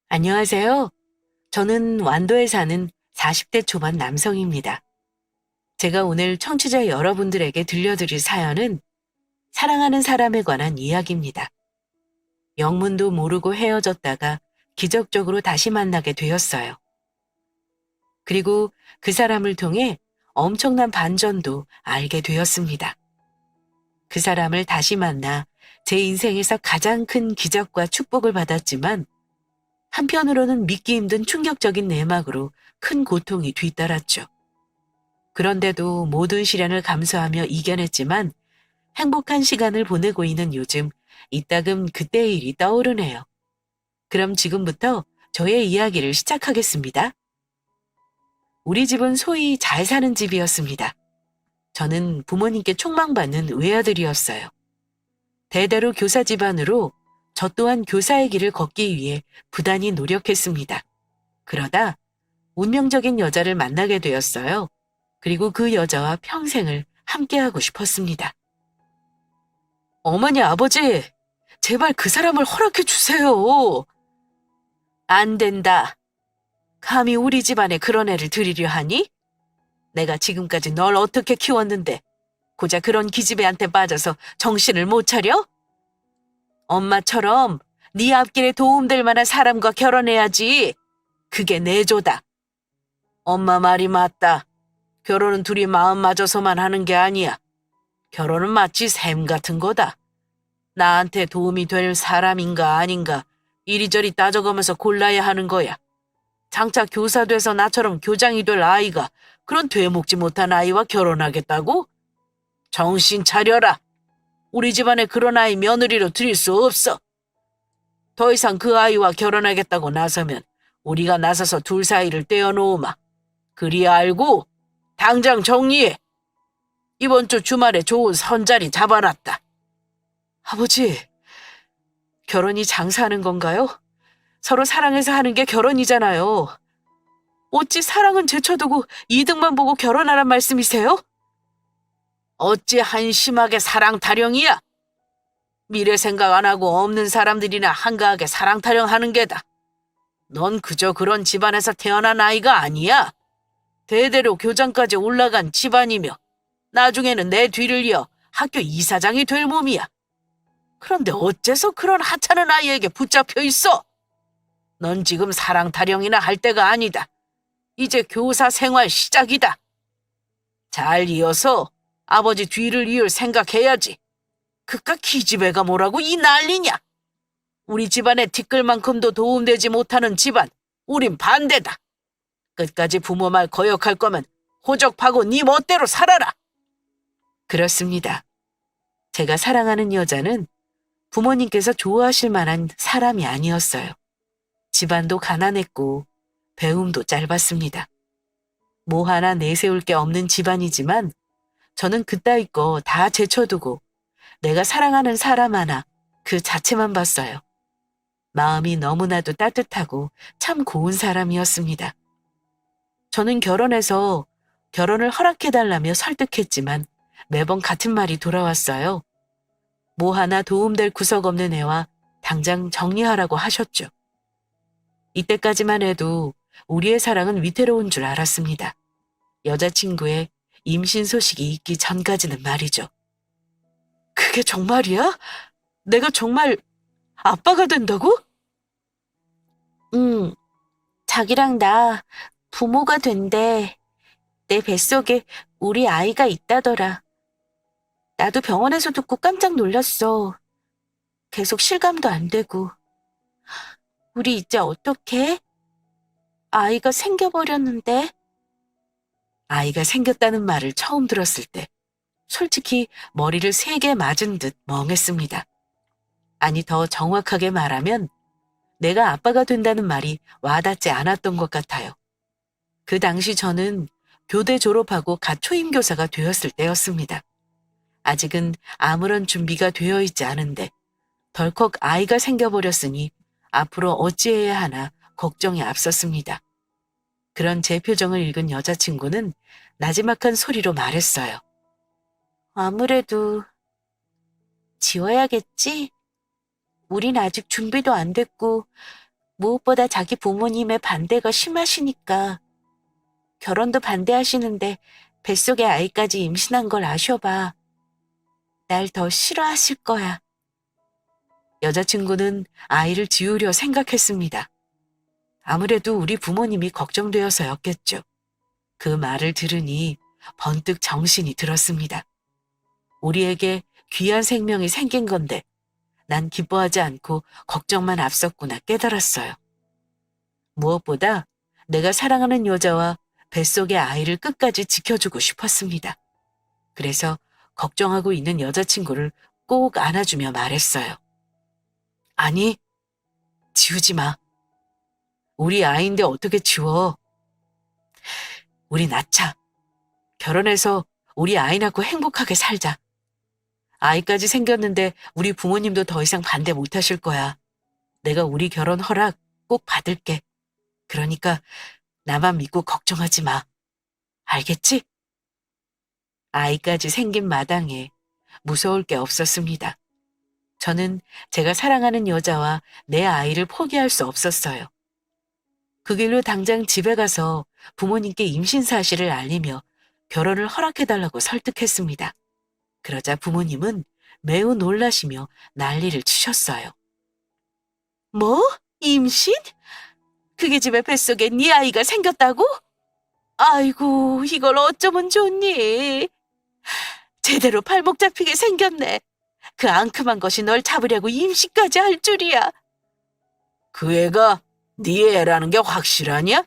안녕하세요. 저는 완도에 사는 40대 초반 남성입니다. 제가 오늘 청취자 여러분들에게 들려드릴 사연은 사랑하는 사람에 관한 이야기입니다. 영문도 모르고 헤어졌다가 기적적으로 다시 만나게 되었어요. 그리고 그 사람을 통해 엄청난 반전도 알게 되었습니다. 그 사람을 다시 만나 제 인생에서 가장 큰 기적과 축복을 받았지만 한편으로는 믿기 힘든 충격적인 내막으로 큰 고통이 뒤따랐죠. 그런데도 모든 시련을 감수하며 이겨냈지만 행복한 시간을 보내고 있는 요즘 이따금 그때의 일이 떠오르네요. 그럼 지금부터 저의 이야기를 시작하겠습니다. 우리 집은 소위 잘 사는 집이었습니다. 저는 부모님께 촉망받는 외아들이었어요. 대대로 교사 집안으로 저 또한 교사의 길을 걷기 위해 부단히 노력했습니다. 그러다 운명적인 여자를 만나게 되었어요. 그리고 그 여자와 평생을 함께하고 싶었습니다. 어머니, 아버지, 제발 그 사람을 허락해 주세요. 안 된다. 감히 우리 집안에 그런 애를 들이려 하니? 내가 지금까지 널 어떻게 키웠는데 고작 그런 기집애한테 빠져서 정신을 못 차려? 엄마처럼 네 앞길에 도움될 만한 사람과 결혼해야지. 그게 내 조다. 엄마 말이 맞다. 결혼은 둘이 마음 맞아서만 하는 게 아니야. 결혼은 마치 샘 같은 거다. 나한테 도움이 될 사람인가 아닌가 이리저리 따져가면서 골라야 하는 거야. 장차 교사 돼서 나처럼 교장이 될 아이가 그런 되먹지 못한 아이와 결혼하겠다고? 정신 차려라. 우리 집안에 그런 아이 며느리로 들일 수 없어. 더 이상 그 아이와 결혼하겠다고 나서면 우리가 나서서 둘 사이를 떼어놓으마. 그리 알고 당장 정리해. 이번 주 주말에 좋은 선자리 잡아놨다. 아버지, 결혼이 장사하는 건가요? 서로 사랑해서 하는 게 결혼이잖아요. 어찌 사랑은 제쳐두고 이득만 보고 결혼하란 말씀이세요? 어찌 한심하게 사랑 타령이야? 미래 생각 안 하고 없는 사람들이나 한가하게 사랑 타령하는 게다. 넌 그저 그런 집안에서 태어난 아이가 아니야. 대대로 교장까지 올라간 집안이며 나중에는 내 뒤를 이어 학교 이사장이 될 몸이야. 그런데 어째서 그런 하찮은 아이에게 붙잡혀 있어? 넌 지금 사랑 타령이나 할 때가 아니다. 이제 교사 생활 시작이다. 잘 이어서 아버지 뒤를 이을 생각해야지. 그깟 기집애가 뭐라고 이 난리냐? 우리 집안에 티끌만큼도 도움되지 못하는 집안, 우린 반대다. 끝까지 부모 말 거역할 거면 호적파고 네 멋대로 살아라. 그렇습니다. 제가 사랑하는 여자는 부모님께서 좋아하실 만한 사람이 아니었어요. 집안도 가난했고 배움도 짧았습니다. 뭐 하나 내세울 게 없는 집안이지만 저는 그따위 거 다 제쳐두고 내가 사랑하는 사람 하나 그 자체만 봤어요. 마음이 너무나도 따뜻하고 참 고운 사람이었습니다. 저는 결혼해서 결혼을 허락해달라며 설득했지만 매번 같은 말이 돌아왔어요. 뭐 하나 도움될 구석 없는 애와 당장 정리하라고 하셨죠. 이때까지만 해도 우리의 사랑은 위태로운 줄 알았습니다. 여자친구의 임신 소식이 있기 전까지는 말이죠. 그게 정말이야? 내가 정말 아빠가 된다고? 응, 자기랑 나 부모가 된대. 내 뱃속에 우리 아이가 있다더라. 나도 병원에서 듣고 깜짝 놀랐어. 계속 실감도 안 되고. 우리 이제 어떡해? 아이가 생겨버렸는데. 아이가 생겼다는 말을 처음 들었을 때 솔직히 머리를 3개 맞은 듯 멍했습니다. 아니, 더 정확하게 말하면 내가 아빠가 된다는 말이 와닿지 않았던 것 같아요. 그 당시 저는 교대 졸업하고 갓 초임교사가 되었을 때였습니다. 아직은 아무런 준비가 되어 있지 않은데 덜컥 아이가 생겨버렸으니 앞으로 어찌해야 하나 걱정이 앞섰습니다. 그런 제 표정을 읽은 여자친구는 나지막한 소리로 말했어요. 아무래도 지워야겠지? 우린 아직 준비도 안 됐고 무엇보다 자기 부모님의 반대가 심하시니까 결혼도 반대하시는데 뱃속에 아이까지 임신한 걸 아셔봐. 날 더 싫어하실 거야. 여자친구는 아이를 지우려 생각했습니다. 아무래도 우리 부모님이 걱정되어서였겠죠. 그 말을 들으니 번뜩 정신이 들었습니다. 우리에게 귀한 생명이 생긴 건데 난 기뻐하지 않고 걱정만 앞섰구나 깨달았어요. 무엇보다 내가 사랑하는 여자와 뱃속의 아이를 끝까지 지켜주고 싶었습니다. 그래서 걱정하고 있는 여자친구를 꼭 안아주며 말했어요. 아니, 지우지 마. 우리 아이인데 어떻게 지워? 우리 낳자. 결혼해서 우리 아이 낳고 행복하게 살자. 아이까지 생겼는데 우리 부모님도 더 이상 반대 못 하실 거야. 내가 우리 결혼 허락 꼭 받을게. 그러니까 나만 믿고 걱정하지 마. 알겠지? 아이까지 생긴 마당에 무서울 게 없었습니다. 저는 제가 사랑하는 여자와 내 아이를 포기할 수 없었어요. 그 길로 당장 집에 가서 부모님께 임신 사실을 알리며 결혼을 허락해달라고 설득했습니다. 그러자 부모님은 매우 놀라시며 난리를 치셨어요. 뭐? 임신? 그게 집에 뱃속에 네 아이가 생겼다고? 아이고, 이걸 어쩌면 좋니? 제대로 발목 잡히게 생겼네. 그 앙큼한 것이 널 잡으려고 임신까지 할 줄이야. 그 애가 네 애라는 게 확실하냐?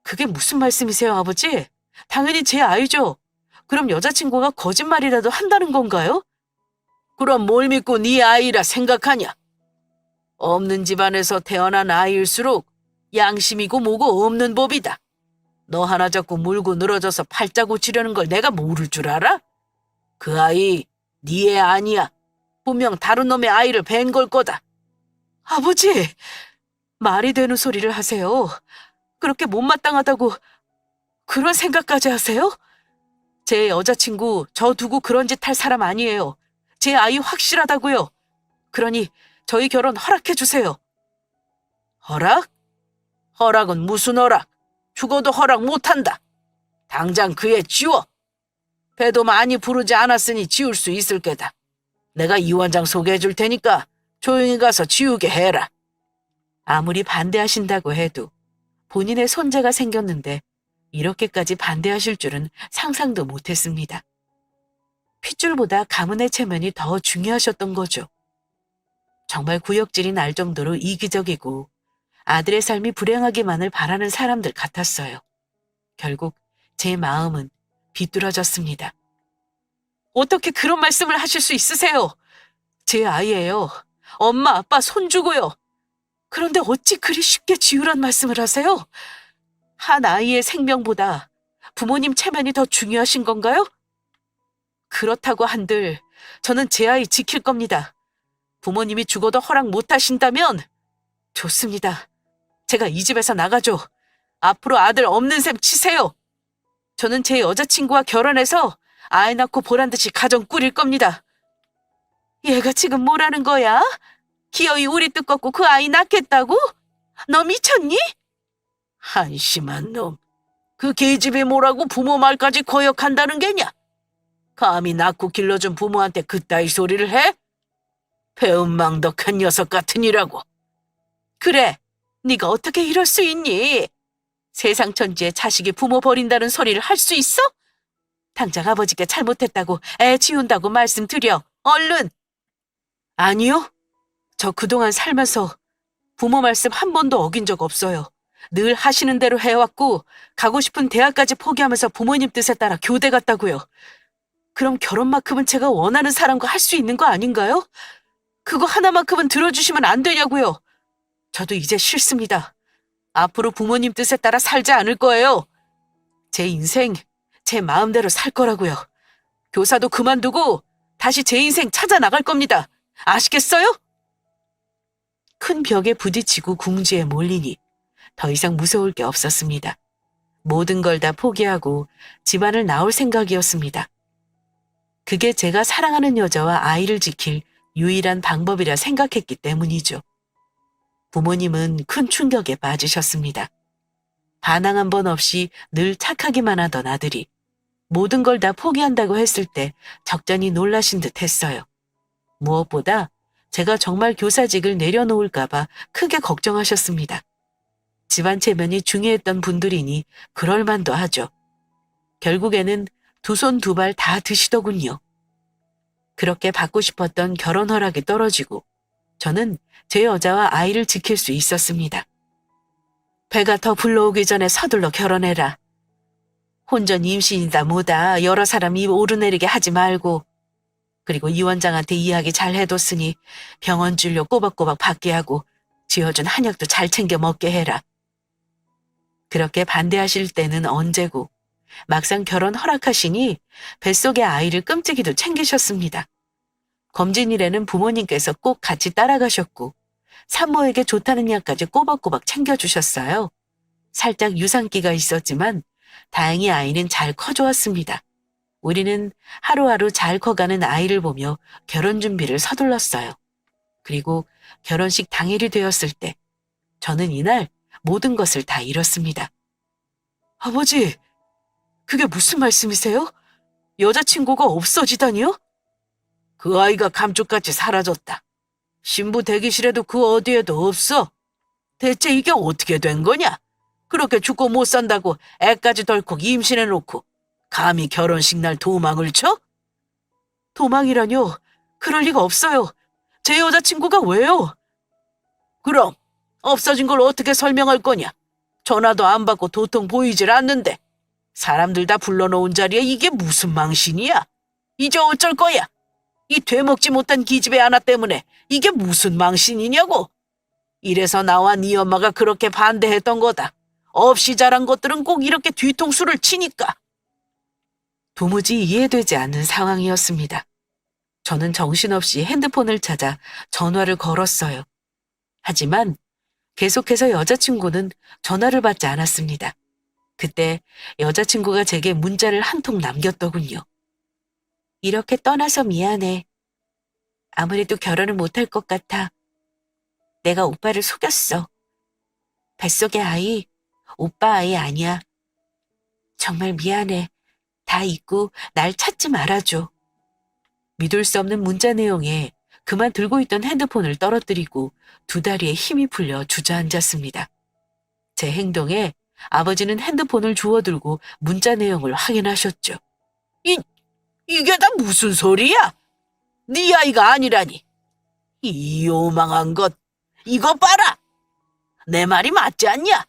그게 무슨 말씀이세요, 아버지? 당연히 제 아이죠. 그럼 여자친구가 거짓말이라도 한다는 건가요? 그럼 뭘 믿고 네 아이라 생각하냐? 없는 집안에서 태어난 아이일수록 양심이고 뭐고 없는 법이다. 너 하나 잡고 물고 늘어져서 팔자 고치려는 걸 내가 모를 줄 알아? 그 아이 네 애 아니야. 분명 다른 놈의 아이를 뵌 걸 거다. 아버지, 말이 되는 소리를 하세요. 그렇게 못마땅하다고 그런 생각까지 하세요? 제 여자친구 저 두고 그런 짓 할 사람 아니에요. 제 아이 확실하다고요. 그러니 저희 결혼 허락해 주세요. 허락? 허락은 무슨 허락? 죽어도 허락 못한다. 당장 그 애 지워. 배도 많이 부르지 않았으니 지울 수 있을 게다. 내가 이원장 소개해 줄 테니까 조용히 가서 지우게 해라. 아무리 반대하신다고 해도 본인의 손자가 생겼는데 이렇게까지 반대하실 줄은 상상도 못했습니다. 핏줄보다 가문의 체면이 더 중요하셨던 거죠. 정말 구역질이 날 정도로 이기적이고 아들의 삶이 불행하기만을 바라는 사람들 같았어요. 결국 제 마음은 비뚤어졌습니다. 어떻게 그런 말씀을 하실 수 있으세요? 제 아이예요. 엄마, 아빠, 손주고요. 그런데 어찌 그리 쉽게 지우란 말씀을 하세요? 한 아이의 생명보다 부모님 체면이 더 중요하신 건가요? 그렇다고 한들 저는 제 아이 지킬 겁니다. 부모님이 죽어도 허락 못 하신다면 좋습니다. 제가 이 집에서 나가죠. 앞으로 아들 없는 셈 치세요. 저는 제 여자친구와 결혼해서 아이 낳고 보란듯이 가정 꾸릴 겁니다. 얘가 지금 뭐라는 거야? 기어이 우리 뜻 꺾고 그 아이 낳겠다고? 너 미쳤니? 한심한 놈. 그 계집애 뭐라고 부모 말까지 거역한다는 게냐? 감히 낳고 길러준 부모한테 그따위 소리를 해? 배은망덕한 녀석 같으니라고. 그래, 네가 어떻게 이럴 수 있니? 세상 천지에 자식이 부모 버린다는 소리를 할 수 있어? 당장 아버지께 잘못했다고 애 지운다고 말씀드려. 얼른. 아니요. 저 그동안 살면서 부모 말씀 한 번도 어긴 적 없어요. 늘 하시는 대로 해왔고 가고 싶은 대학까지 포기하면서 부모님 뜻에 따라 교대 갔다고요. 그럼 결혼만큼은 제가 원하는 사람과 할 수 있는 거 아닌가요? 그거 하나만큼은 들어주시면 안 되냐고요. 저도 이제 싫습니다. 앞으로 부모님 뜻에 따라 살지 않을 거예요. 제 인생, 제 마음대로 살 거라고요. 교사도 그만두고 다시 제 인생 찾아 나갈 겁니다. 아시겠어요? 큰 벽에 부딪히고 궁지에 몰리니 더 이상 무서울 게 없었습니다. 모든 걸 다 포기하고 집안을 나올 생각이었습니다. 그게 제가 사랑하는 여자와 아이를 지킬 유일한 방법이라 생각했기 때문이죠. 부모님은 큰 충격에 빠지셨습니다. 반항 한 번 없이 늘 착하기만 하던 아들이 모든 걸 다 포기한다고 했을 때 적잖이 놀라신 듯 했어요. 무엇보다 제가 정말 교사직을 내려놓을까봐 크게 걱정하셨습니다. 집안 체면이 중요했던 분들이니 그럴만도 하죠. 결국에는 두 손 두 발 다 드시더군요. 그렇게 받고 싶었던 결혼 허락이 떨어지고 저는 제 여자와 아이를 지킬 수 있었습니다. 배가 더 불러오기 전에 서둘러 결혼해라. 혼전 임신이다 뭐다 여러 사람 입 오르내리게 하지 말고, 그리고 이 원장한테 이야기 잘 해뒀으니 병원 진료 꼬박꼬박 받게 하고 지어준 한약도 잘 챙겨 먹게 해라. 그렇게 반대하실 때는 언제고 막상 결혼 허락하시니 뱃속의 아이를 끔찍이도 챙기셨습니다. 검진일에는 부모님께서 꼭 같이 따라가셨고 산모에게 좋다는 약까지 꼬박꼬박 챙겨주셨어요. 살짝 유산기가 있었지만 다행히 아이는 잘 커져왔습니다. 우리는 하루하루 잘 커가는 아이를 보며 결혼 준비를 서둘렀어요. 그리고 결혼식 당일이 되었을 때 저는 이날 모든 것을 다 잃었습니다. 아버지, 그게 무슨 말씀이세요? 여자친구가 없어지다니요? 그 아이가 감쪽같이 사라졌다. 신부 대기실에도 그 어디에도 없어. 대체 이게 어떻게 된 거냐? 그렇게 죽고 못 산다고 애까지 덜컥 임신해놓고 감히 결혼식 날 도망을 쳐? 도망이라뇨? 그럴 리가 없어요. 제 여자친구가 왜요? 그럼 없어진 걸 어떻게 설명할 거냐? 전화도 안 받고 도통 보이질 않는데 사람들 다 불러놓은 자리에 이게 무슨 망신이야? 이제 어쩔 거야? 이 되먹지 못한 기집애 하나 때문에 이게 무슨 망신이냐고? 이래서 나와 네 엄마가 그렇게 반대했던 거다. 없이 자란 것들은 꼭 이렇게 뒤통수를 치니까. 도무지 이해되지 않는 상황이었습니다. 저는 정신없이 핸드폰을 찾아 전화를 걸었어요. 하지만 계속해서 여자친구는 전화를 받지 않았습니다. 그때 여자친구가 제게 문자를 한 통 남겼더군요. 이렇게 떠나서 미안해. 아무래도 결혼을 못할 것 같아. 내가 오빠를 속였어. 뱃속의 아이, 오빠 아이 아니야. 정말 미안해. 다 잊고 날 찾지 말아줘. 믿을 수 없는 문자 내용에 그만 들고 있던 핸드폰을 떨어뜨리고 두 다리에 힘이 풀려 주저앉았습니다. 제 행동에 아버지는 핸드폰을 주워들고 문자 내용을 확인하셨죠. 이게 다 무슨 소리야? 네 아이가 아니라니. 이 요망한 것, 이거 봐라. 내 말이 맞지 않냐?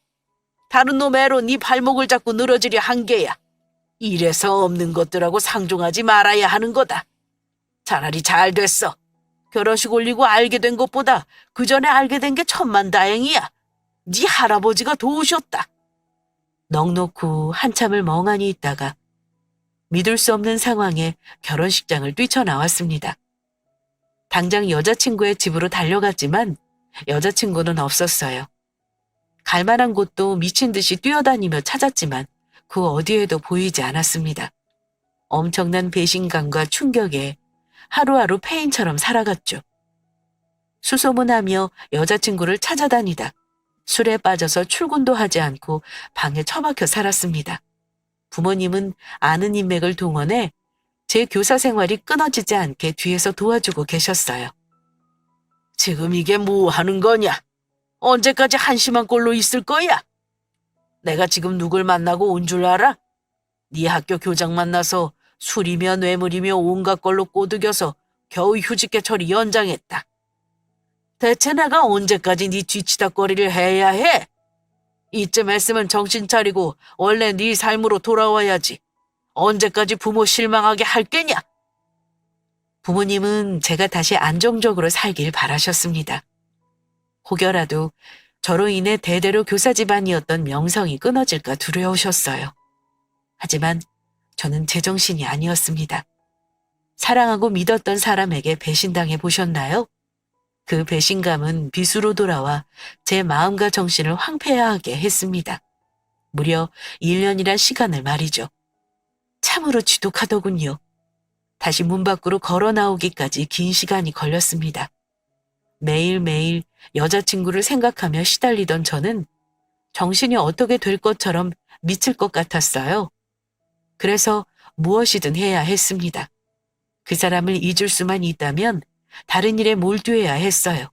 다른 놈 애로 네 발목을 잡고 늘어지려 한 게야. 이래서 없는 것들하고 상종하지 말아야 하는 거다. 차라리 잘 됐어. 결혼식 올리고 알게 된 것보다 그 전에 알게 된 게 천만다행이야. 네 할아버지가 도우셨다. 넋놓고 한참을 멍하니 있다가 믿을 수 없는 상황에 결혼식장을 뛰쳐나왔습니다. 당장 여자친구의 집으로 달려갔지만 여자친구는 없었어요. 갈 만한 곳도 미친 듯이 뛰어다니며 찾았지만 그 어디에도 보이지 않았습니다. 엄청난 배신감과 충격에 하루하루 폐인처럼 살아갔죠. 수소문하며 여자친구를 찾아다니다 술에 빠져서 출근도 하지 않고 방에 처박혀 살았습니다. 부모님은 아는 인맥을 동원해 제 교사 생활이 끊어지지 않게 뒤에서 도와주고 계셨어요. 지금 이게 뭐 하는 거냐? 언제까지 한심한 꼴로 있을 거야? 내가 지금 누굴 만나고 온 줄 알아? 네 학교 교장 만나서 술이며 뇌물이며 온갖 걸로 꼬드겨서 겨우 휴직계처리 연장했다. 대체 내가 언제까지 네 뒤치다거리를 해야 해? 이쯤 했으면 정신 차리고 원래 네 삶으로 돌아와야지. 언제까지 부모 실망하게 할 게냐? 부모님은 제가 다시 안정적으로 살길 바라셨습니다. 혹여라도 저로 인해 대대로 교사 집안이었던 명성이 끊어질까 두려우셨어요. 하지만 저는 제정신이 아니었습니다. 사랑하고 믿었던 사람에게 배신당해 보셨나요? 그 배신감은 비수로 돌아와 제 마음과 정신을 황폐화하게 했습니다. 무려 1년이란 시간을 말이죠. 참으로 지독하더군요. 다시 문 밖으로 걸어 나오기까지 긴 시간이 걸렸습니다. 매일매일 여자친구를 생각하며 시달리던 저는 정신이 어떻게 될 것처럼 미칠 것 같았어요. 그래서 무엇이든 해야 했습니다. 그 사람을 잊을 수만 있다면 다른 일에 몰두해야 했어요.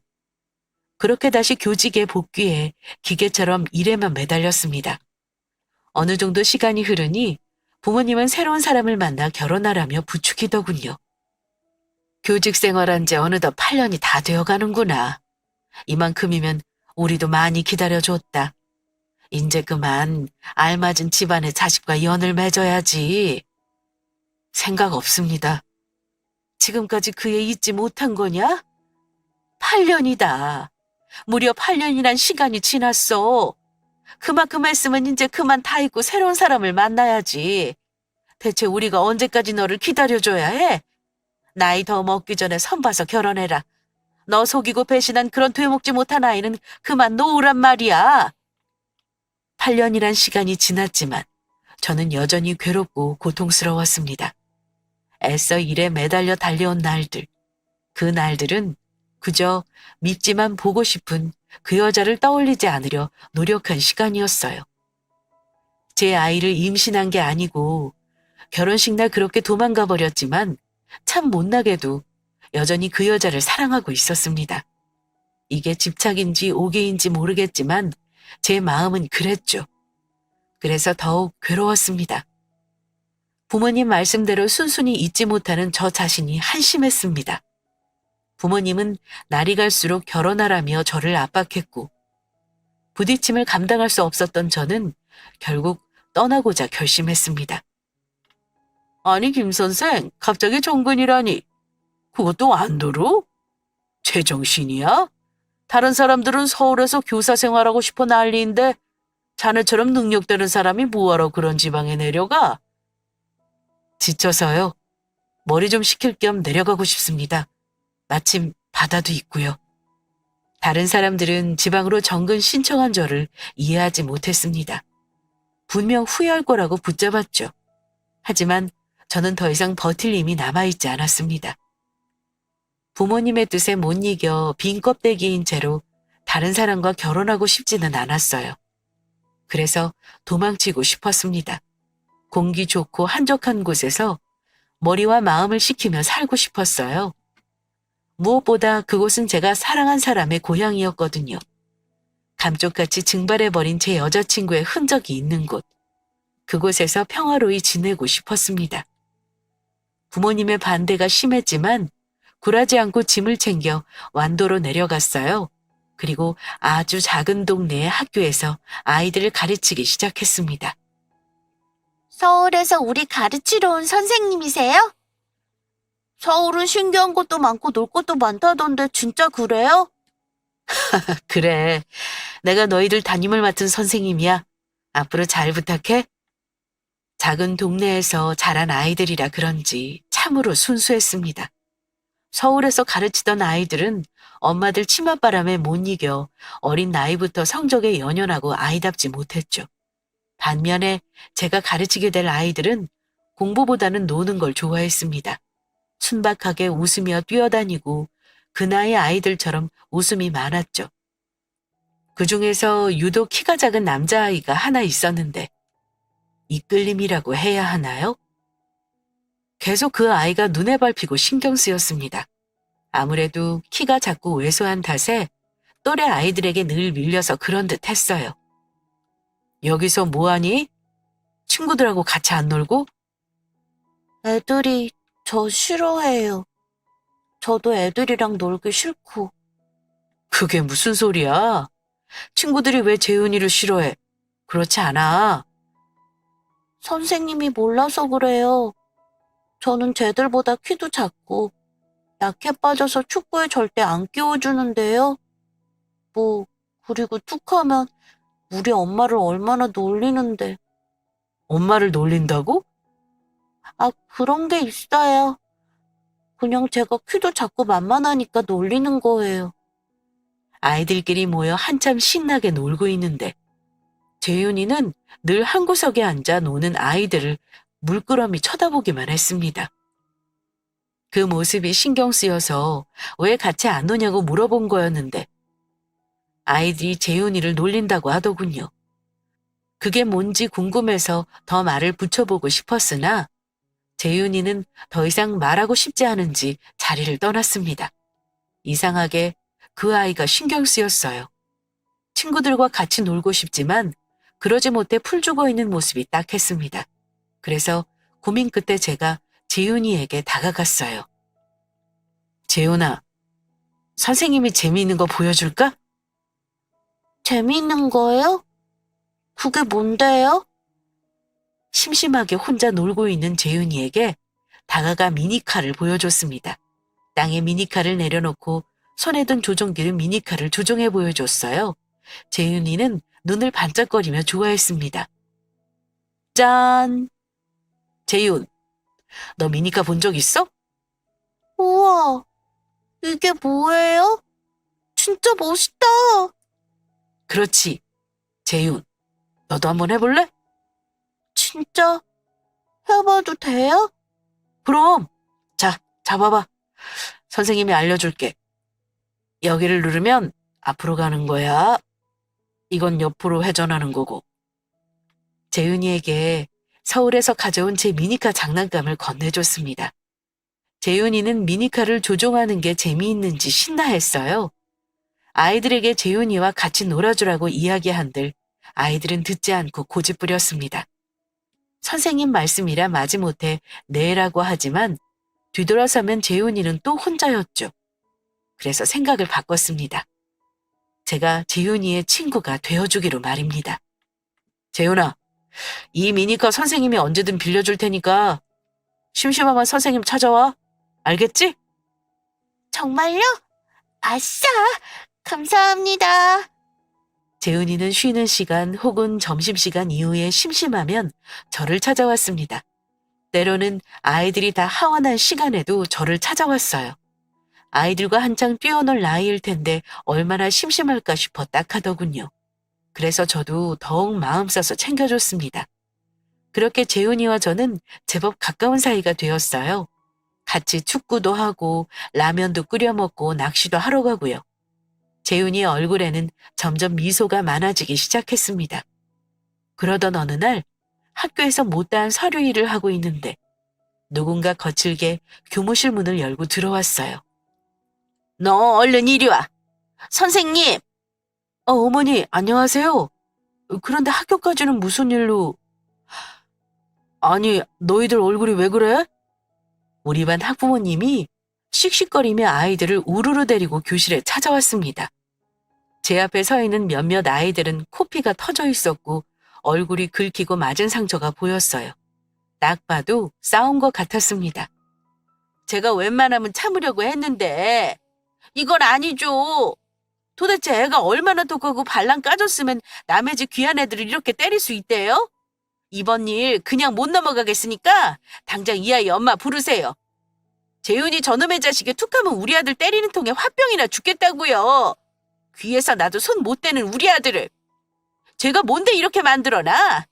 그렇게 다시 교직에 복귀해 기계처럼 일에만 매달렸습니다. 어느 정도 시간이 흐르니 부모님은 새로운 사람을 만나 결혼하라며 부추기더군요. 교직 생활한 지 어느덧 8년이 다 되어가는구나. 이만큼이면 우리도 많이 기다려줬다. 이제 그만 알맞은 집안의 자식과 연을 맺어야지. 생각 없습니다. 지금까지 그 애 잊지 못한 거냐? 8년이다. 무려 8년이란 시간이 지났어. 그만큼 했으면 이제 그만 다 잊고 새로운 사람을 만나야지. 대체 우리가 언제까지 너를 기다려줘야 해? 나이 더 먹기 전에 선 봐서 결혼해라. 너 속이고 배신한 그런 되먹지 못한 아이는 그만 놓으란 말이야. 8년이란 시간이 지났지만 저는 여전히 괴롭고 고통스러웠습니다. 애써 일에 매달려 달려온 날들. 그 날들은 그저 밉지만 보고 싶은 그 여자를 떠올리지 않으려 노력한 시간이었어요. 제 아이를 임신한 게 아니고 결혼식 날 그렇게 도망가 버렸지만 참 못나게도 여전히 그 여자를 사랑하고 있었습니다. 이게 집착인지 오개인지 모르겠지만 제 마음은 그랬죠. 그래서 더욱 괴로웠습니다. 부모님 말씀대로 순순히 잊지 못하는 저 자신이 한심했습니다. 부모님은 날이 갈수록 결혼하라며 저를 압박했고 부딪힘을 감당할 수 없었던 저는 결국 떠나고자 결심했습니다. 아니 김 선생, 갑자기 종근이라니. 그것도 안도로? 제정신이야? 다른 사람들은 서울에서 교사 생활하고 싶어 난리인데 자네처럼 능력되는 사람이 뭐하러 그런 지방에 내려가? 지쳐서요. 머리 좀 식힐 겸 내려가고 싶습니다. 마침 바다도 있고요. 다른 사람들은 지방으로 정근 신청한 저를 이해하지 못했습니다. 분명 후회할 거라고 붙잡았죠. 하지만 저는 더 이상 버틸 힘이 남아있지 않았습니다. 부모님의 뜻에 못 이겨 빈 껍데기인 채로 다른 사람과 결혼하고 싶지는 않았어요. 그래서 도망치고 싶었습니다. 공기 좋고 한적한 곳에서 머리와 마음을 식히며 살고 싶었어요. 무엇보다 그곳은 제가 사랑한 사람의 고향이었거든요. 감쪽같이 증발해버린 제 여자친구의 흔적이 있는 곳. 그곳에서 평화로이 지내고 싶었습니다. 부모님의 반대가 심했지만 굴하지 않고 짐을 챙겨 완도로 내려갔어요. 그리고 아주 작은 동네의 학교에서 아이들을 가르치기 시작했습니다. 서울에서 우리 가르치러 온 선생님이세요? 서울은 신기한 것도 많고 놀 것도 많다던데 진짜 그래요? 그래, 내가 너희들 담임을 맡은 선생님이야. 앞으로 잘 부탁해. 작은 동네에서 자란 아이들이라 그런지 참으로 순수했습니다. 서울에서 가르치던 아이들은 엄마들 치맛바람에 못 이겨 어린 나이부터 성적에 연연하고 아이답지 못했죠. 반면에 제가 가르치게 될 아이들은 공부보다는 노는 걸 좋아했습니다. 순박하게 웃으며 뛰어다니고 그 나이 아이들처럼 웃음이 많았죠. 그중에서 유독 키가 작은 남자아이가 하나 있었는데 이끌림이라고 해야 하나요? 계속 그 아이가 눈에 밟히고 신경 쓰였습니다. 아무래도 키가 작고 왜소한 탓에 또래 아이들에게 늘 밀려서 그런 듯 했어요. 여기서 뭐하니? 친구들하고 같이 안 놀고? 애들이 저 싫어해요. 저도 애들이랑 놀기 싫고. 그게 무슨 소리야? 친구들이 왜 재훈이를 싫어해? 그렇지 않아. 선생님이 몰라서 그래요. 저는 쟤들보다 키도 작고 약해 빠져서 축구에 절대 안 끼워주는데요. 그리고 툭하면 우리 엄마를 얼마나 놀리는데. 엄마를 놀린다고? 그런 게 있어요. 그냥 제가 키도 작고 만만하니까 놀리는 거예요. 아이들끼리 모여 한참 신나게 놀고 있는데 재윤이는 늘 한 구석에 앉아 노는 아이들을 물끄러미 쳐다보기만 했습니다. 그 모습이 신경 쓰여서 왜 같이 안 오냐고 물어본 거였는데 아이들이 재윤이를 놀린다고 하더군요. 그게 뭔지 궁금해서 더 말을 붙여보고 싶었으나 재윤이는 더 이상 말하고 싶지 않은지 자리를 떠났습니다. 이상하게 그 아이가 신경 쓰였어요. 친구들과 같이 놀고 싶지만 그러지 못해 풀 죽어 있는 모습이 딱했습니다. 그래서 고민 끝에 제가 재윤이에게 다가갔어요. 재윤아, 선생님이 재미있는 거 보여줄까? 재미있는 거예요? 그게 뭔데요? 심심하게 혼자 놀고 있는 재윤이에게 다가가 미니카를 보여줬습니다. 땅에 미니카를 내려놓고 손에 든 조종기를 미니카를 조종해 보여줬어요. 재윤이는 눈을 반짝거리며 좋아했습니다. 짠! 재윤, 너 미니카 본 적 있어? 우와, 이게 뭐예요? 진짜 멋있다. 그렇지. 재윤, 너도 한번 해볼래? 진짜 해봐도 돼요? 그럼. 자, 잡아봐. 선생님이 알려줄게. 여기를 누르면 앞으로 가는 거야. 이건 옆으로 회전하는 거고. 재윤이에게 서울에서 가져온 제 미니카 장난감을 건네줬습니다. 재윤이는 미니카를 조종하는 게 재미있는지 신나했어요. 아이들에게 재윤이와 같이 놀아주라고 이야기한들 아이들은 듣지 않고 고집부렸습니다. 선생님 말씀이라 마지못해 네라고 하지만 뒤돌아서면 재윤이는 또 혼자였죠. 그래서 생각을 바꿨습니다. 제가 재윤이의 친구가 되어주기로 말입니다. 재윤아, 이 미니카 선생님이 언제든 빌려줄 테니까 심심하면 선생님 찾아와. 알겠지? 정말요? 아싸! 감사합니다. 재은이는 쉬는 시간 혹은 점심시간 이후에 심심하면 저를 찾아왔습니다. 때로는 아이들이 다 하원한 시간에도 저를 찾아왔어요. 아이들과 한창 뛰어놀 나이일 텐데 얼마나 심심할까 싶어 딱하더군요. 그래서 저도 더욱 마음 써서 챙겨줬습니다. 그렇게 재훈이와 저는 제법 가까운 사이가 되었어요. 같이 축구도 하고 라면도 끓여 먹고 낚시도 하러 가고요. 재훈이 얼굴에는 점점 미소가 많아지기 시작했습니다. 그러던 어느 날 학교에서 못다한 서류 일을 하고 있는데 누군가 거칠게 교무실 문을 열고 들어왔어요. 너 얼른 이리 와. 선생님. 어머니 안녕하세요. 그런데 학교까지는 무슨 일로? 아니 너희들 얼굴이 왜 그래? 우리 반 학부모님이 씩씩거리며 아이들을 우르르 데리고 교실에 찾아왔습니다. 제 앞에 서 있는 몇몇 아이들은 코피가 터져 있었고 얼굴이 긁히고 맞은 상처가 보였어요. 딱 봐도 싸운 것 같았습니다. 제가 웬만하면 참으려고 했는데 이건 아니죠. 도대체 애가 얼마나 독하고 발랑 까졌으면 남의 집 귀한 애들을 이렇게 때릴 수 있대요? 이번 일 그냥 못 넘어가겠으니까 당장 이 아이 엄마 부르세요. 재윤이 저놈의 자식이 툭하면 우리 아들 때리는 통에 화병이나 죽겠다고요. 귀에서 나도 손 못 대는 우리 아들을. 제가 뭔데 이렇게 만들어놔?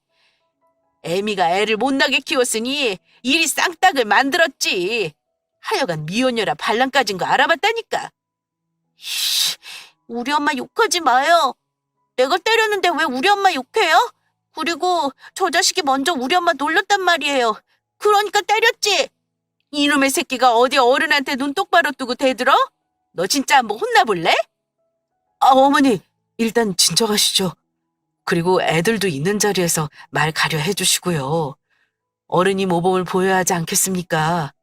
애미가 애를 못나게 키웠으니 일이 쌍딱을 만들었지. 하여간 미혼녀라 발랑 까진 거 알아봤다니까. 우리 엄마 욕하지 마요. 내가 때렸는데 왜 우리 엄마 욕해요? 그리고 저 자식이 먼저 우리 엄마 놀렸단 말이에요. 그러니까 때렸지. 이놈의 새끼가 어디 어른한테 눈 똑바로 뜨고 대들어? 너 진짜 한번 혼나볼래? 어머니, 일단 진정하시죠. 그리고 애들도 있는 자리에서 말 가려 해주시고요. 어른이 모범을 보여야 하지 않겠습니까?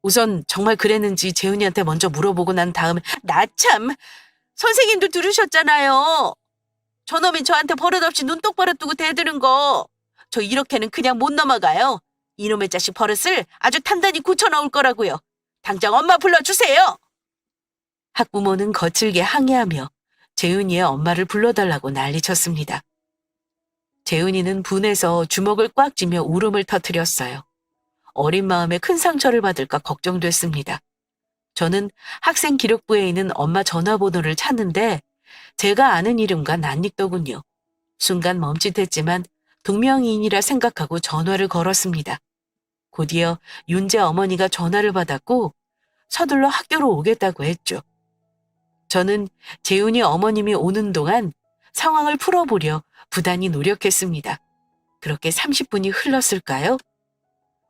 우선 정말 그랬는지 재훈이한테 먼저 물어보고 난 다음에 나 참, 선생님도 들으셨잖아요. 저놈이 저한테 버릇없이 눈 똑바로 뜨고 대드는 거. 저 이렇게는 그냥 못 넘어가요. 이놈의 자식 버릇을 아주 단단히 고쳐놓을 거라고요. 당장 엄마 불러주세요. 학부모는 거칠게 항의하며 재훈이의 엄마를 불러달라고 난리쳤습니다. 재훈이는 분해서 주먹을 꽉 쥐며 울음을 터뜨렸어요. 어린 마음에 큰 상처를 받을까 걱정됐습니다. 저는 학생 기록부에 있는 엄마 전화번호를 찾는데 제가 아는 이름과 낯익더군요. 순간 멈칫했지만 동명이인이라 생각하고 전화를 걸었습니다. 곧이어 윤재 어머니가 전화를 받았고 서둘러 학교로 오겠다고 했죠. 저는 재훈이 어머님이 오는 동안 상황을 풀어보려 부단히 노력했습니다. 그렇게 30분이 흘렀을까요?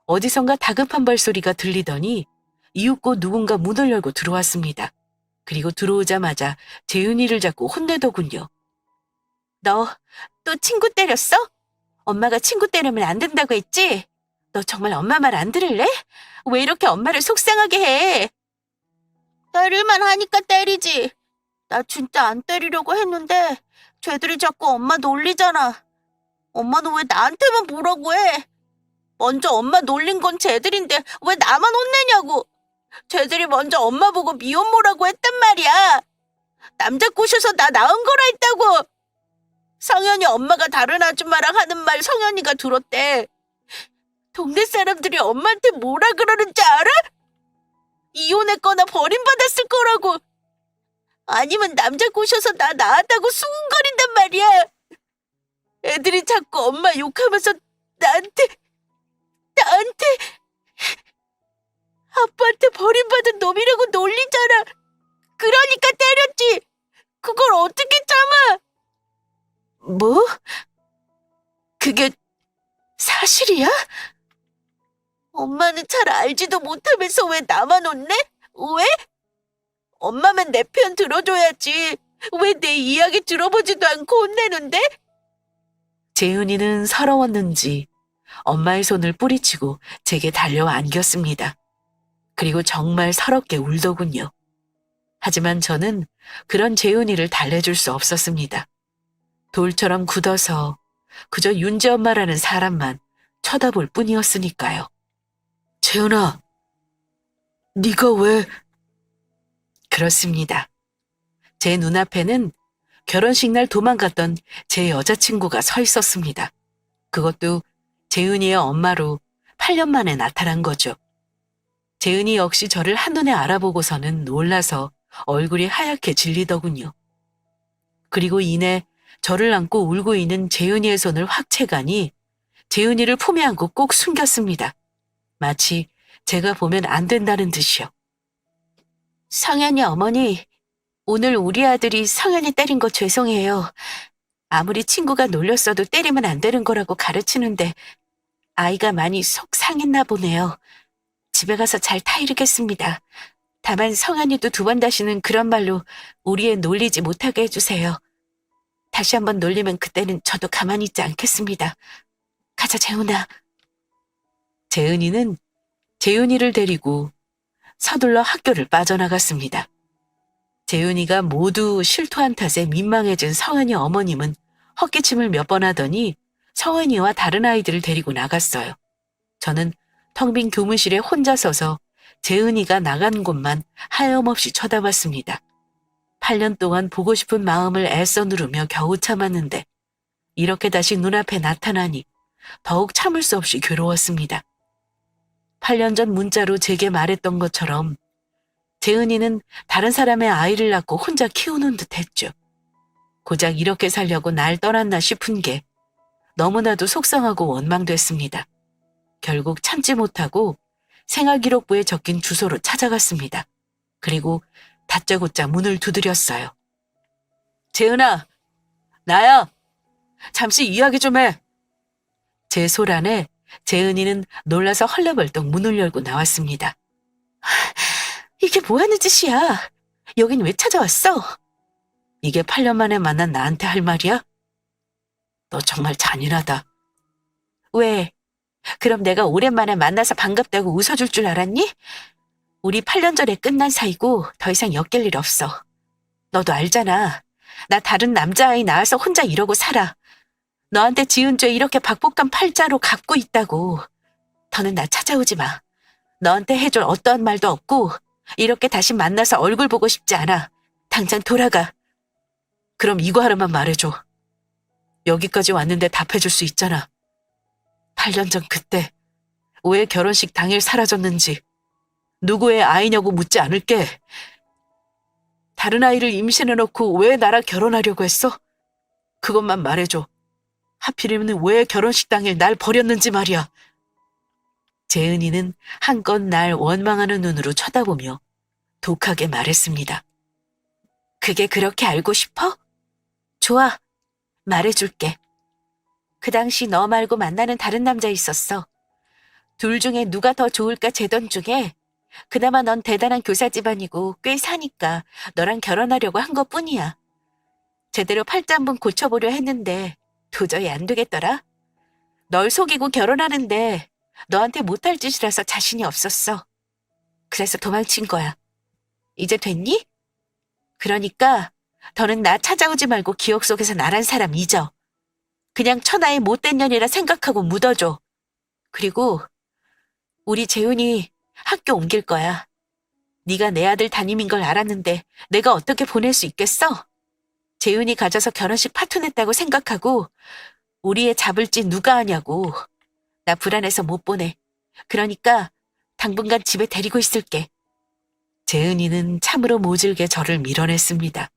어디선가 다급한 발소리가 들리더니 이윽고 누군가 문을 열고 들어왔습니다. 그리고 들어오자마자 재윤이를 잡고 혼내더군요. 너 또 친구 때렸어? 엄마가 친구 때리면 안 된다고 했지? 너 정말 엄마 말 안 들을래? 왜 이렇게 엄마를 속상하게 해? 때릴만 하니까 때리지. 나 진짜 안 때리려고 했는데 쟤들이 자꾸 엄마 놀리잖아. 엄마는 왜 나한테만 뭐라고 해? 먼저 엄마 놀린 건 쟤들인데 왜 나만 혼내냐고. 쟤들이 먼저 엄마 보고 미혼모라고 했단 말이야. 남자 꼬셔서 나 낳은 거라 했다고. 성현이 엄마가 다른 아줌마랑 하는 말 성현이가 들었대. 동네 사람들이 엄마한테 뭐라 그러는지 알아? 이혼했거나 버림받았을 거라고. 아니면 남자 꼬셔서 나 낳았다고 수군거린단 말이야. 애들이 자꾸 엄마 욕하면서 나한테 아빠한테 버림받은 놈이라고 놀리잖아. 그러니까 때렸지. 그걸 어떻게 참아? 뭐? 그게 사실이야? 엄마는 잘 알지도 못하면서 왜 나만 혼내? 왜? 엄마만 내 편 들어줘야지. 왜 내 이야기 들어보지도 않고 혼내는데? 재윤이는 서러웠는지 엄마의 손을 뿌리치고 제게 달려와 안겼습니다. 그리고 정말 서럽게 울더군요. 하지만 저는 그런 재윤이를 달래줄 수 없었습니다. 돌처럼 굳어서 그저 윤재 엄마라는 사람만 쳐다볼 뿐이었으니까요. 재윤아, 네가 왜... 그렇습니다. 제 눈앞에는 결혼식 날 도망갔던 제 여자친구가 서 있었습니다. 그것도 재은이의 엄마로 8년 만에 나타난 거죠. 재은이 역시 저를 한눈에 알아보고서는 놀라서 얼굴이 하얗게 질리더군요. 그리고 이내 저를 안고 울고 있는 재은이의 손을 확 채가니 재은이를 품에 안고 꼭 숨겼습니다. 마치 제가 보면 안 된다는 듯이요. 성현이 어머니, 오늘 우리 아들이 성현이 때린 거 죄송해요. 아무리 친구가 놀렸어도 때리면 안 되는 거라고 가르치는데 아이가 많이 속 상했나 보네요. 집에 가서 잘 타이르겠습니다. 다만 성현이도 2번 다시는 그런 말로 우리 애 놀리지 못하게 해주세요. 다시 한번 놀리면 그때는 저도 가만히 있지 않겠습니다. 가자, 재훈아. 재은이는 재윤이를 데리고 서둘러 학교를 빠져나갔습니다. 재윤이가 모두 실토한 탓에 민망해진 성은이 어머님은 헛기침을 몇 번 하더니 성은이와 다른 아이들을 데리고 나갔어요. 저는 텅 빈 교무실에 혼자 서서 재은이가 나간 곳만 하염없이 쳐다봤습니다. 8년 동안 보고 싶은 마음을 애써 누르며 겨우 참았는데 이렇게 다시 눈앞에 나타나니 더욱 참을 수 없이 괴로웠습니다. 8년 전 문자로 제게 말했던 것처럼 재은이는 다른 사람의 아이를 낳고 혼자 키우는 듯 했죠. 고작 이렇게 살려고 날 떠났나 싶은 게 너무나도 속상하고 원망됐습니다. 결국 참지 못하고 생활기록부에 적힌 주소로 찾아갔습니다. 그리고 다짜고짜 문을 두드렸어요. 재은아, 나야. 잠시 이야기 좀 해. 제 소란에 재은이는 놀라서 헐레벌떡 문을 열고 나왔습니다. 이게 뭐 하는 짓이야? 여긴 왜 찾아왔어? 이게 8년 만에 만난 나한테 할 말이야? 너 정말 잔인하다. 왜? 그럼 내가 오랜만에 만나서 반갑다고 웃어줄 줄 알았니? 우리 8년 전에 끝난 사이고 더 이상 엮일 일 없어. 너도 알잖아. 나 다른 남자아이 낳아서 혼자 이러고 살아. 너한테 지은 죄 이렇게 박복한 팔자로 갚고 있다고. 더는 나 찾아오지 마. 너한테 해줄 어떠한 말도 없고 이렇게 다시 만나서 얼굴 보고 싶지 않아. 당장 돌아가. 그럼 이거 하나만 말해줘. 여기까지 왔는데 답해줄 수 있잖아. 8년 전 그때 왜 결혼식 당일 사라졌는지 누구의 아이냐고 묻지 않을게. 다른 아이를 임신해놓고 왜 나랑 결혼하려고 했어? 그것만 말해줘. 하필이면 왜 결혼식 당일 날 버렸는지 말이야. 재은이는 한껏 날 원망하는 눈으로 쳐다보며 독하게 말했습니다. 그게 그렇게 알고 싶어? 좋아, 말해줄게. 그 당시 너 말고 만나는 다른 남자 있었어. 둘 중에 누가 더 좋을까 재던 중에 그나마 넌 대단한 교사 집안이고 꽤 사니까 너랑 결혼하려고 한 것뿐이야. 제대로 팔자 한번 고쳐보려 했는데 도저히 안 되겠더라. 널 속이고 결혼하는데 너한테 못할 짓이라서 자신이 없었어. 그래서 도망친 거야. 이제 됐니? 그러니까 더는 나 찾아오지 말고 기억 속에서 나란 사람 잊어. 그냥 천하의 못된 년이라 생각하고 묻어줘. 그리고 우리 재훈이 학교 옮길 거야. 네가 내 아들 담임인 걸 알았는데 내가 어떻게 보낼 수 있겠어? 재훈이 가져서 결혼식 파토냈다고 생각하고 우리 애 잡을지 누가 아냐고. 나 불안해서 못 보내. 그러니까 당분간 집에 데리고 있을게. 재은이는 참으로 모질게 저를 밀어냈습니다.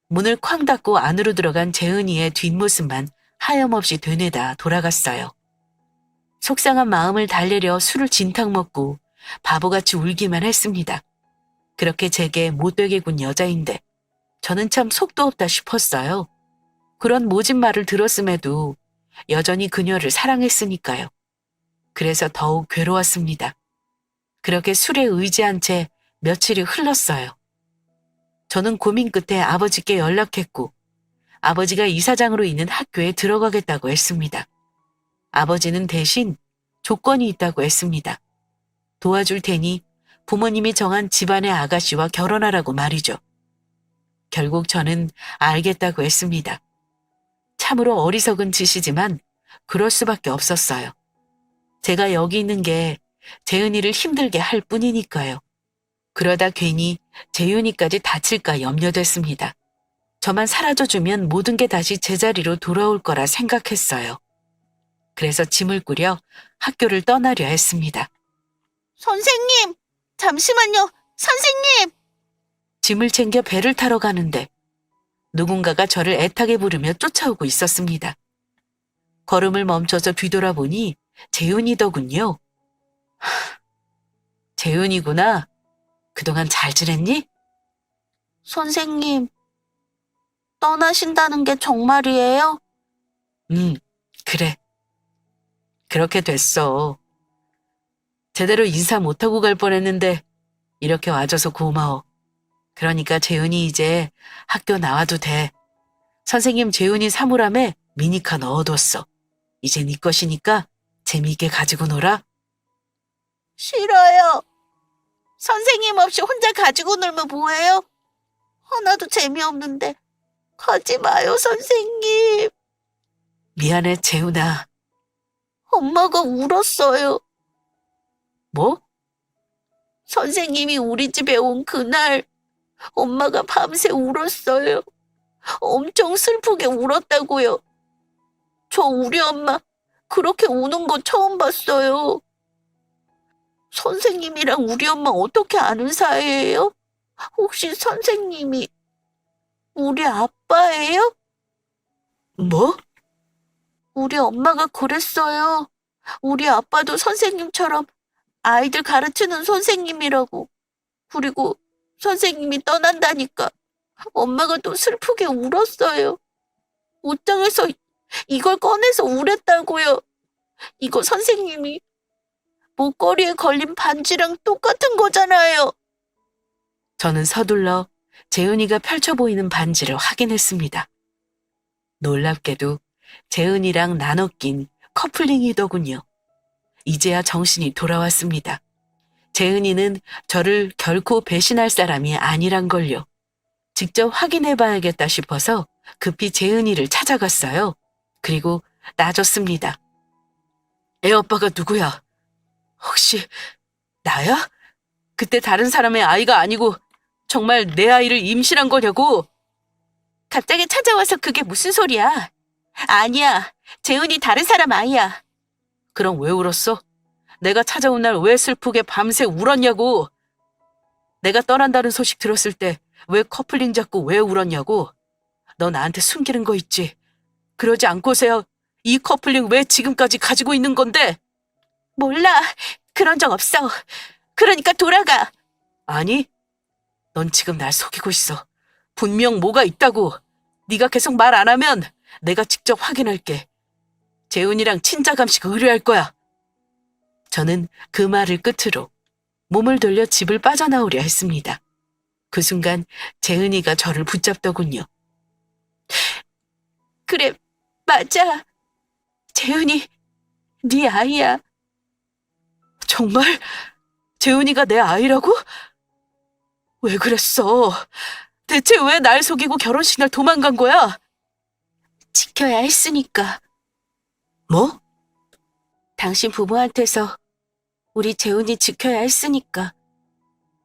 문을 쾅 닫고 안으로 들어간 재은이의 뒷모습만 하염없이 되뇌다 돌아갔어요. 속상한 마음을 달래려 술을 진탕 먹고 바보같이 울기만 했습니다. 그렇게 제게 못되게 군 여자인데 저는 참 속도 없다 싶었어요. 그런 모진 말을 들었음에도 여전히 그녀를 사랑했으니까요. 그래서 더욱 괴로웠습니다. 그렇게 술에 의지한 채 며칠이 흘렀어요. 저는 고민 끝에 아버지께 연락했고 아버지가 이사장으로 있는 학교에 들어가겠다고 했습니다. 아버지는 대신 조건이 있다고 했습니다. 도와줄 테니 부모님이 정한 집안의 아가씨와 결혼하라고 말이죠. 결국 저는 알겠다고 했습니다. 참으로 어리석은 짓이지만 그럴 수밖에 없었어요. 제가 여기 있는 게 재은이를 힘들게 할 뿐이니까요. 그러다 괜히 재윤이까지 다칠까 염려됐습니다. 저만 사라져주면 모든 게 다시 제자리로 돌아올 거라 생각했어요. 그래서 짐을 꾸려 학교를 떠나려 했습니다. 선생님! 잠시만요! 선생님! 짐을 챙겨 배를 타러 가는데 누군가가 저를 애타게 부르며 쫓아오고 있었습니다. 걸음을 멈춰서 뒤돌아보니 재윤이더군요. 재윤이구나. 그동안 잘 지냈니? 선생님, 떠나신다는 게 정말이에요? 그래. 그렇게 됐어. 제대로 인사 못하고 갈 뻔했는데 이렇게 와줘서 고마워. 그러니까 재윤이 이제 학교 나와도 돼. 선생님 재윤이 사물함에 미니카 넣어뒀어. 이제 네 것이니까 재미있게 가지고 놀아. 싫어요. 선생님 없이 혼자 가지고 놀면 뭐해요? 하나도 재미없는데. 가지 마요, 선생님. 미안해, 재윤아. 엄마가 울었어요. 뭐? 선생님이 우리 집에 온 그날 엄마가 밤새 울었어요. 엄청 슬프게 울었다고요. 저 우리 엄마 그렇게 우는 거 처음 봤어요. 선생님이랑 우리 엄마 어떻게 아는 사이예요? 혹시 선생님이 우리 아빠예요? 뭐? 우리 엄마가 그랬어요. 우리 아빠도 선생님처럼 아이들 가르치는 선생님이라고. 그리고 선생님이 떠난다니까 엄마가 또 슬프게 울었어요. 옷장에서 이걸 꺼내서 울었다고요. 이거 선생님이 목걸이에 걸린 반지랑 똑같은 거잖아요. 저는 서둘러 재은이가 펼쳐 보이는 반지를 확인했습니다. 놀랍게도 재은이랑 나눠 낀 커플링이더군요. 이제야 정신이 돌아왔습니다. 재은이는 저를 결코 배신할 사람이 아니란 걸요. 직접 확인해봐야겠다 싶어서 급히 재은이를 찾아갔어요. 그리고 놔줬습니다. 애 오빠가 누구야? 혹시 나야? 그때 다른 사람의 아이가 아니고 정말 내 아이를 임신한 거냐고? 갑자기 찾아와서 그게 무슨 소리야? 아니야. 재훈이 다른 사람 아이야. 그럼 왜 울었어? 내가 찾아온 날 왜 슬프게 밤새 울었냐고? 내가 떠난다는 소식 들었을 때 왜 커플링 잡고 왜 울었냐고? 너 나한테 숨기는 거 있지? 그러지 않고서야 이 커플링 왜 지금까지 가지고 있는 건데? 몰라. 그런 적 없어. 그러니까 돌아가. 아니, 넌 지금 날 속이고 있어. 분명 뭐가 있다고. 네가 계속 말 안 하면 내가 직접 확인할게. 재훈이랑 친자감식 의뢰할 거야. 저는 그 말을 끝으로 몸을 돌려 집을 빠져나오려 했습니다. 그 순간 재은이가 저를 붙잡더군요. 그래, 맞아. 재훈이 네 아이야. 정말? 재훈이가 내 아이라고? 왜 그랬어? 대체 왜 날 속이고 결혼식 날 도망간 거야? 지켜야 했으니까. 뭐? 당신 부모한테서 우리 재훈이 지켜야 했으니까.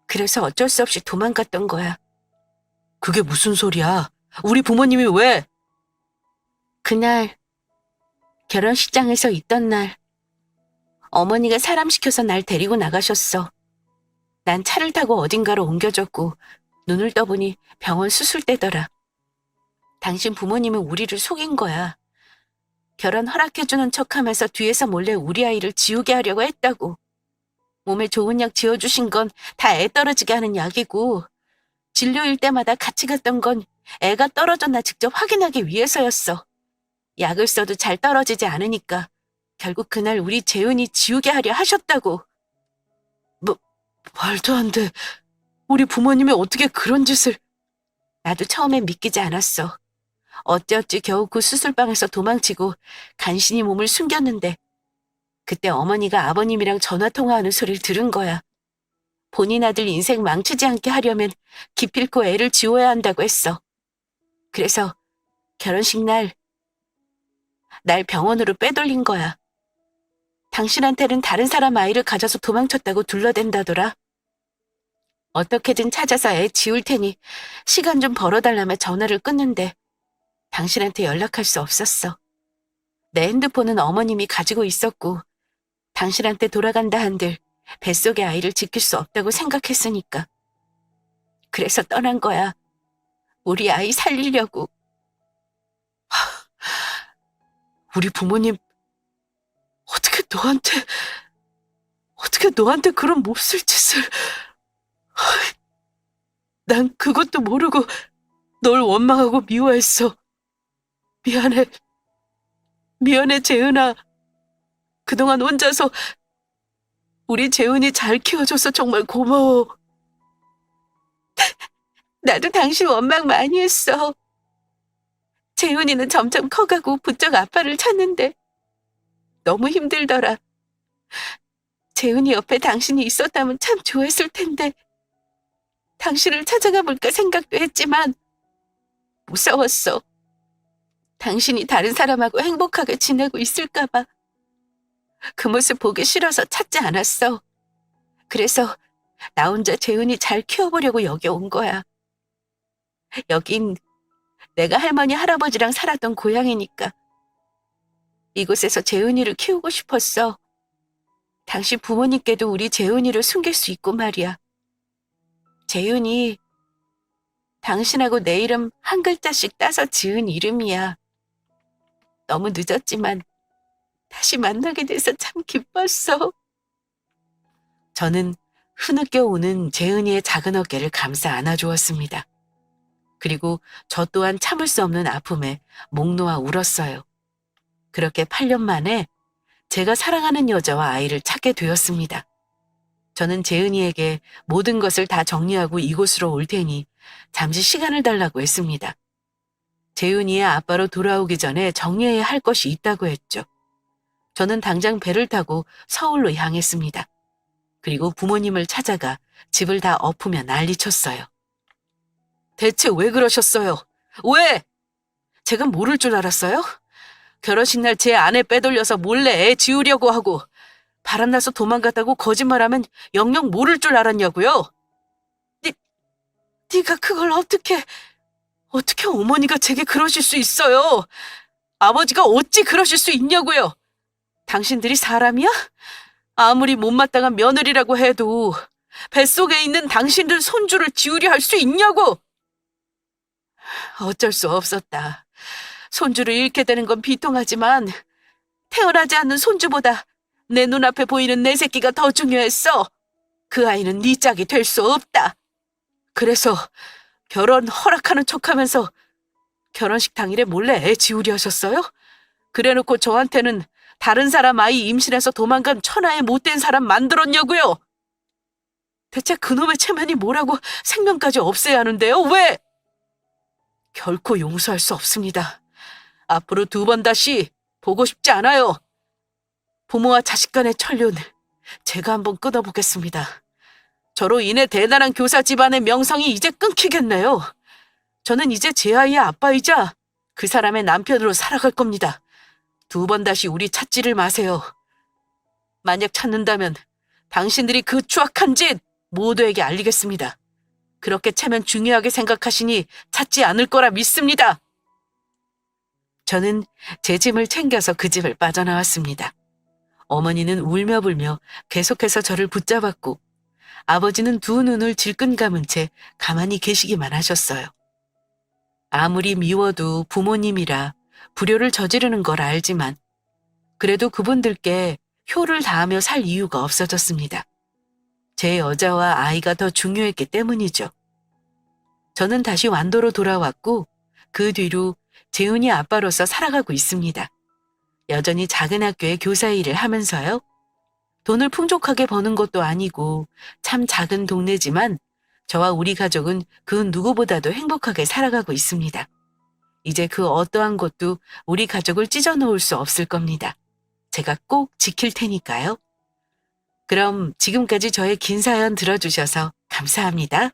그래서 어쩔 수 없이 도망갔던 거야. 그게 무슨 소리야? 우리 부모님이 왜? 그날 결혼식장에서 있던 날 어머니가 사람 시켜서 날 데리고 나가셨어. 난 차를 타고 어딘가로 옮겨졌고 눈을 떠보니 병원 수술대더라. 당신 부모님은 우리를 속인 거야. 결혼 허락해주는 척하면서 뒤에서 몰래 우리 아이를 지우게 하려고 했다고. 몸에 좋은 약 지어주신 건 다 애 떨어지게 하는 약이고 진료일 때마다 같이 갔던 건 애가 떨어졌나 직접 확인하기 위해서였어. 약을 써도 잘 떨어지지 않으니까 결국 그날 우리 재훈이 지우게 하려 하셨다고. 말도 안 돼. 우리 부모님이 어떻게 그런 짓을... 나도 처음엔 믿기지 않았어. 어찌어찌 겨우 그 수술방에서 도망치고 간신히 몸을 숨겼는데 그때 어머니가 아버님이랑 전화통화하는 소리를 들은 거야. 본인 아들 인생 망치지 않게 하려면 기필코 애를 지워야 한다고 했어. 그래서 결혼식 날 병원으로 빼돌린 거야. 당신한테는 다른 사람 아이를 가져서 도망쳤다고 둘러댄다더라. 어떻게든 찾아서 애 지울 테니 시간 좀 벌어달라며 전화를 끊는데 당신한테 연락할 수 없었어. 내 핸드폰은 어머님이 가지고 있었고 당신한테 돌아간다 한들 뱃속의 아이를 지킬 수 없다고 생각했으니까. 그래서 떠난 거야. 우리 아이 살리려고. 우리 부모님 어떻게 너한테 그런 몹쓸 짓을... 난 그것도 모르고 널 원망하고 미워했어. 미안해 재은아. 그동안 혼자서 우리 재은이 잘 키워줘서 정말 고마워. 나도 당신 원망 많이 했어. 재훈이는 점점 커가고 부쩍 아빠를 찾는데 너무 힘들더라. 재훈이 옆에 당신이 있었다면 참 좋았을 텐데 당신을 찾아가 볼까 생각도 했지만 무서웠어. 당신이 다른 사람하고 행복하게 지내고 있을까 봐. 그 모습 보기 싫어서 찾지 않았어. 그래서 나 혼자 재훈이 잘 키워보려고 여기 온 거야. 여긴 내가 할머니 할아버지랑 살았던 고향이니까. 이곳에서 재훈이를 키우고 싶었어. 당신 부모님께도 우리 재훈이를 숨길 수 있고 말이야. 재훈이 당신하고 내 이름 한 글자씩 따서 지은 이름이야. 너무 늦었지만 다시 만나게 돼서 참 기뻤어. 저는 흐느껴 오는 재은이의 작은 어깨를 감싸 안아주었습니다. 그리고 저 또한 참을 수 없는 아픔에 목 놓아 울었어요. 그렇게 8년 만에 제가 사랑하는 여자와 아이를 찾게 되었습니다. 저는 재은이에게 모든 것을 다 정리하고 이곳으로 올 테니 잠시 시간을 달라고 했습니다. 재은이의 아빠로 돌아오기 전에 정리해야 할 것이 있다고 했죠. 저는 당장 배를 타고 서울로 향했습니다. 그리고 부모님을 찾아가 집을 다 엎으며 난리쳤어요. 대체 왜 그러셨어요? 왜? 제가 모를 줄 알았어요? 결혼식 날 제 아내 빼돌려서 몰래 애 지우려고 하고 바람나서 도망갔다고 거짓말하면 영영 모를 줄 알았냐고요? 네가 그걸 어떻게 어머니가 제게 그러실 수 있어요? 아버지가 어찌 그러실 수 있냐고요? 당신들이 사람이야? 아무리 못마땅한 며느리라고 해도 뱃속에 있는 당신들 손주를 지우려 할 수 있냐고! 어쩔 수 없었다. 손주를 잃게 되는 건 비통하지만 태어나지 않는 손주보다 내 눈앞에 보이는 내 새끼가 더 중요했어. 그 아이는 네 짝이 될 수 없다. 그래서 결혼 허락하는 척하면서 결혼식 당일에 몰래 애 지우려 하셨어요? 그래놓고 저한테는 다른 사람 아이 임신해서 도망간 천하의 못된 사람 만들었냐고요? 대체 그놈의 체면이 뭐라고 생명까지 없애야 하는데요? 왜? 결코 용서할 수 없습니다. 앞으로 2번 다시 보고 싶지 않아요. 부모와 자식 간의 천륜, 제가 한번 끊어보겠습니다. 저로 인해 대단한 교사 집안의 명성이 이제 끊기겠네요. 저는 이제 제 아이의 아빠이자 그 사람의 남편으로 살아갈 겁니다. 2번 다시 우리 찾지를 마세요. 만약 찾는다면 당신들이 그 추악한 짓 모두에게 알리겠습니다. 그렇게 체면 중요하게 생각하시니 찾지 않을 거라 믿습니다. 저는 제 짐을 챙겨서 그 집을 빠져나왔습니다. 어머니는 울며 불며 계속해서 저를 붙잡았고 아버지는 2눈을 질끈 감은 채 가만히 계시기만 하셨어요. 아무리 미워도 부모님이라 불효를 저지르는 걸 알지만 그래도 그분들께 효를 다하며 살 이유가 없어졌습니다. 제 여자와 아이가 더 중요했기 때문이죠. 저는 다시 완도로 돌아왔고 그 뒤로 재훈이 아빠로서 살아가고 있습니다. 여전히 작은 학교의 교사 일을 하면서요. 돈을 풍족하게 버는 것도 아니고 참 작은 동네지만 저와 우리 가족은 그 누구보다도 행복하게 살아가고 있습니다. 이제 그 어떠한 것도 우리 가족을 찢어놓을 수 없을 겁니다. 제가 꼭 지킬 테니까요. 그럼 지금까지 저의 긴 사연 들어주셔서 감사합니다.